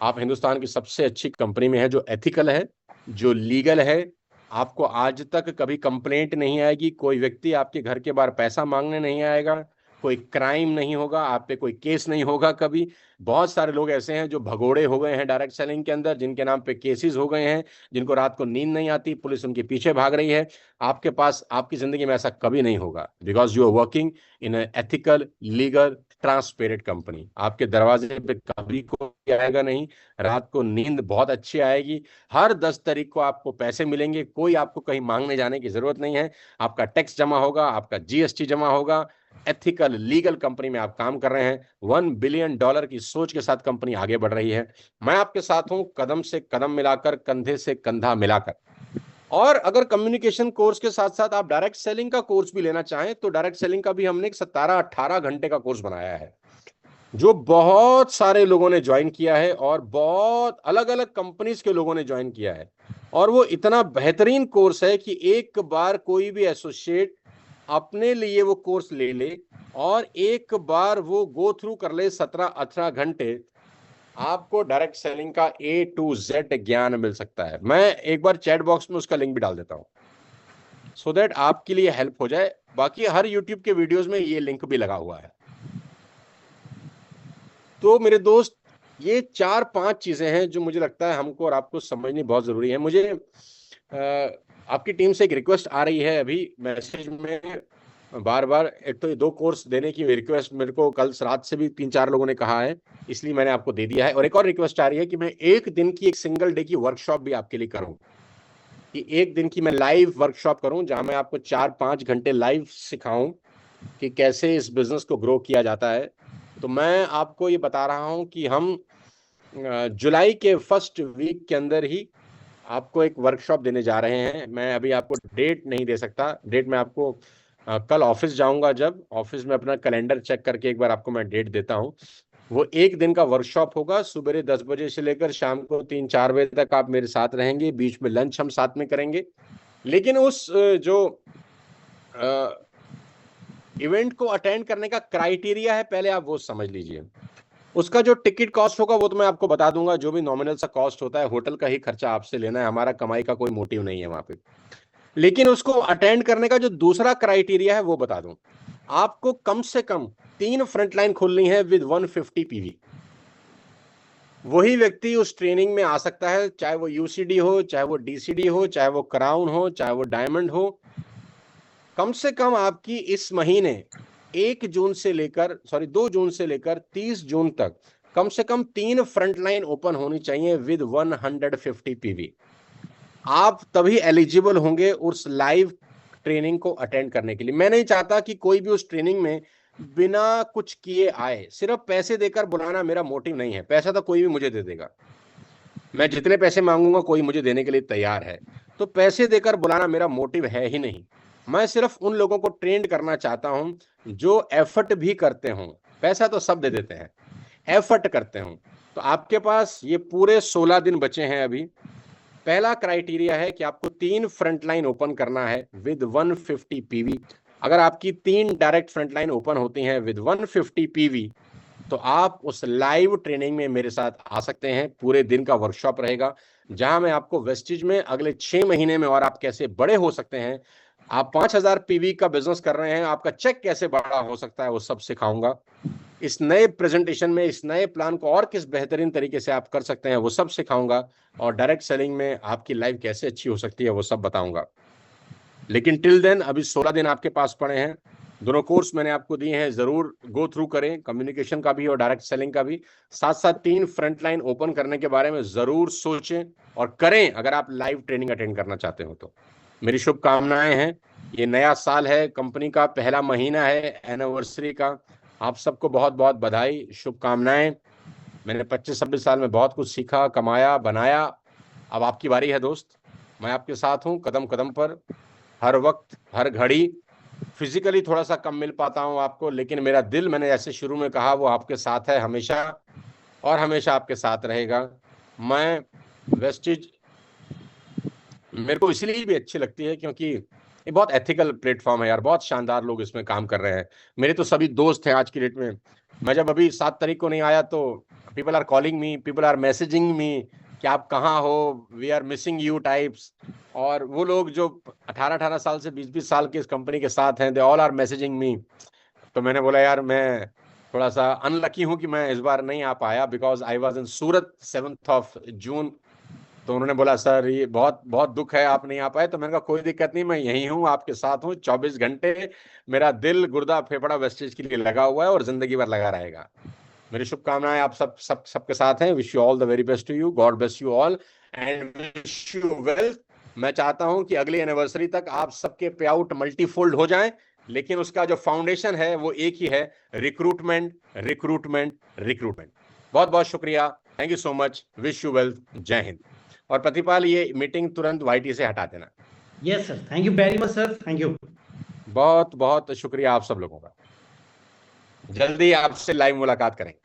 आप हिंदुस्तान की सबसे अच्छी कंपनी में है, जो एथिकल है, जो लीगल है। आपको आज तक कभी कंप्लेंट नहीं आएगी, कोई व्यक्ति आपके घर के बाहर पैसा मांगने नहीं आएगा, कोई क्राइम नहीं होगा, आप पे कोई केस नहीं होगा कभी। बहुत सारे लोग ऐसे हैं जो भगोड़े हो गए हैं डायरेक्ट सेलिंग के अंदर, जिनके नाम पे केसेस हो गए हैं, जिनको रात को नींद नहीं आती, पुलिस उनके पीछे भाग रही है। आपके पास, आपकी जिंदगी में ऐसा कभी नहीं होगा, because you are working in ethical, legal, transparent company. आपके दरवाजे पे कभी कोई आएगा नहीं, रात को नींद बहुत अच्छी आएगी, हर 10 तारीख को आपको पैसे मिलेंगे, कोई आपको कहीं मांगने जाने की जरूरत नहीं है। आपका टैक्स जमा होगा, आपका जीएसटी जमा होगा। एथिकल लीगल कंपनी में आप काम कर रहे हैं। $1 बिलियन की सोच के साथ कंपनी आगे बढ़ रही है। मैं आपके साथ हूं, कदम से कदम मिलाकर, कंधे से कंधा मिलाकर। और अगर कम्युनिकेशन कोर्स के साथ साथ आप डायरेक्ट सेलिंग का कोर्स भी लेना चाहें, तो डायरेक्ट सेलिंग का भी हमने एक 17-18 घंटे का कोर्स बनाया है, जो बहुत सारे लोगों ने ज्वाइन किया है और बहुत अलग अलग कंपनीज के लोगों ने ज्वाइन किया है। और वो इतना बेहतरीन कोर्स है कि एक बार कोई भी एसोसिएट अपने लिए वो कोर्स ले ले और एक बार वो गो थ्रू कर ले 17-18 घंटे, आपको डायरेक्ट सेलिंग का A to Z ज्ञान मिल सकता है। मैं एक बार चैट बॉक्स में उसका लिंक भी डाल देता हूं, सो दैट आपके लिए हेल्प हो जाए। बाकी हर यूट्यूब के वीडियोस में ये लिंक भी लगा हुआ है। तो मेरे दोस्त, ये 4-5 चीजें हैं जो मुझे लगता है हमको और आपको समझनी बहुत जरूरी है। मुझे आपकी टीम से एक रिक्वेस्ट आ रही है अभी मैसेज में बार बार। एक तो ये 2 कोर्स देने की रिक्वेस्ट मेरे को कल रात से भी 3-4 लोगों ने कहा है, इसलिए मैंने आपको दे दिया है। और एक और रिक्वेस्ट आ रही है कि मैं एक दिन की, एक सिंगल डे की वर्कशॉप भी आपके लिए करूं, कि एक दिन की मैं लाइव वर्कशॉप करूं, जहां मैं आपको 4-5 घंटे लाइव सिखाऊं कि कैसे इस बिजनेस को ग्रो किया जाता है। तो मैं आपको ये बता रहा हूं कि हम जुलाई के फर्स्ट वीक के अंदर ही आपको एक वर्कशॉप देने जा रहे हैं। मैं अभी आपको डेट नहीं दे सकता, डेट मैं आपको कल ऑफिस जाऊंगा, जब ऑफिस में अपना कैलेंडर चेक करके एक बार आपको मैं डेट देता हूं। वो एक दिन का वर्कशॉप होगा, सुबह 10 बजे से लेकर शाम को 3-4 बजे तक आप मेरे साथ रहेंगे, बीच में लंच हम साथ में करेंगे। लेकिन उस जो इवेंट को अटेंड करने का क्राइटेरिया है, पहले आप वो समझ लीजिए। उसका जो टिकट कॉस्ट होगा वो तो मैं आपको बता दूंगा, जो भी नॉमिनल सा कॉस्ट होता है, होटल का ही खर्चा आपसे लेना है, हमारा कमाई का कोई मोटिव नहीं है वहां पे। लेकिन उसको अटेंड करने का जो दूसरा क्राइटेरिया है वो बता दूं, आपको कम से कम 3 फ्रंटलाइन खोलनी है विद 150 पीवी। वही व्यक्ति उस ट्रेनिंग में आ सकता है, चाहे वो यूसीडी हो, चाहे वो डीसीडी हो, चाहे वो क्राउन हो, चाहे वो डायमंड हो। कम से कम आपकी इस महीने 2 जून से लेकर 30 जून तक कम से कम 3 फ्रंटलाइन ओपन होनी चाहिए विद 150 पीवी। आप तभी एलिजिबल होंगे उस लाइव ट्रेनिंग को अटेंड करने के लिए। मैं नहीं चाहता कि कोई भी उस ट्रेनिंग में बिना कुछ किए आए। सिर्फ पैसे देकर बुलाना मेरा मोटिव नहीं है, पैसा तो कोई भी मुझे दे देगा, मैं जितने पैसे मांगूंगा कोई मुझे देने के लिए तैयार है। तो पैसे देकर बुलाना मेरा मोटिव है ही नहीं। मैं सिर्फ उन लोगों को ट्रेंड करना चाहता हूं जो एफर्ट भी करते हों। पैसा तो सब दे देते हैं, एफर्ट करते हों। तो आपके पास ये पूरे 16 दिन बचे हैं अभी। पहला क्राइटेरिया है कि आपको 3 फ्रंटलाइन ओपन करना है विद 150 पीवी। अगर आपकी 3 डायरेक्ट फ्रंटलाइन ओपन होती हैं विद 150 पीवी, तो आप उस लाइव ट्रेनिंग में मेरे साथ आ सकते हैं। पूरे दिन का वर्कशॉप रहेगा, जहां मैं आपको वेस्टिज में अगले 6 महीने में और आप कैसे बड़े हो सकते हैं, आप 5,000 पीवी का बिजनेस कर रहे हैं, आपका चेक कैसे बड़ा हो सकता है, वो सब सिखाऊंगा। इस नए प्रेजेंटेशन में, इस नए प्लान को और किस बेहतरीन तरीके से आप कर सकते हैं, वो सब सिखाऊंगा। और डायरेक्ट सेलिंग में आपकी लाइफ कैसे अच्छी हो सकती है, वो सब बताऊंगा। लेकिन टिल देन अभी 16 दिन आपके पास पड़े हैं। दोनों कोर्स मैंने आपको दिए हैं, जरूर गो थ्रू करें, कम्युनिकेशन का भी और डायरेक्ट सेलिंग का भी। साथ साथ 3 फ्रंटलाइन ओपन करने के बारे में जरूर सोचें और करें, अगर आप लाइव ट्रेनिंग अटेंड करना चाहते हो तो। मेरी शुभकामनाएं हैं। ये नया साल है, कंपनी का पहला महीना है एनिवर्सरी का। आप सबको बहुत बहुत बधाई, शुभकामनाएं। मैंने 25-26 साल में बहुत कुछ सीखा, कमाया, बनाया। अब आपकी बारी है दोस्त। मैं आपके साथ हूं कदम कदम पर, हर वक्त, हर घड़ी। फिजिकली थोड़ा सा कम मिल पाता हूं आपको, लेकिन मेरा दिल, मैंने जैसे शुरू में कहा, वो आपके साथ है हमेशा और हमेशा आपके साथ रहेगा। मैं वेस्टिज मेरे को इसलिए भी अच्छी लगती है क्योंकि ये बहुत एथिकल प्लेटफॉर्म है यार, बहुत शानदार लोग इसमें काम कर रहे हैं। मेरे तो सभी दोस्त हैं आज की डेट में। मैं जब अभी 7 तारीख को नहीं आया तो people are calling me, people are messaging me कि आप कहाँ हो, we are missing you types. और वो लोग जो 18-18 साल से 20-20 साल के इस कंपनी के साथ हैं, they all are messaging me. तो मैंने बोला यार मैं थोड़ा सा अनलकी हूं कि मैं इस बार नहीं आ पाया, बिकॉज आई वॉज इन सूरत 7 जून। तो उन्होंने बोला सर ये बहुत बहुत दुख है आप नहीं आ पाए। तो मैंने कहा कोई दिक्कत नहीं, मैं यहीं हूँ, आपके साथ हूँ 24 घंटे। मेरा दिल गुर्दा फेफड़ा वेस्टेज के लिए लगा हुआ है और जिंदगी भर लगा रहेगा। मेरी शुभकामनाएं आप सबके साथ हैं। Wish you all the very best to you, God bless you all and wish you wealth. मैं चाहता हूं कि अगली एनिवर्सरी तक आप सबके पे आउट मल्टीफोल्ड हो जाएं, लेकिन उसका जो फाउंडेशन है वो एक ही है, रिक्रूटमेंट रिक्रूटमेंट रिक्रूटमेंट। बहुत बहुत शुक्रिया, thank you so much, wish you wealth, जय हिंद। और प्रतिपाल ये मीटिंग तुरंत वाईटी से हटा देना। Yes sir, thank you very much sir, thank you. बहुत बहुत शुक्रिया आप सब लोगों का। जल्दी आपसे लाइव मुलाकात करेंगे।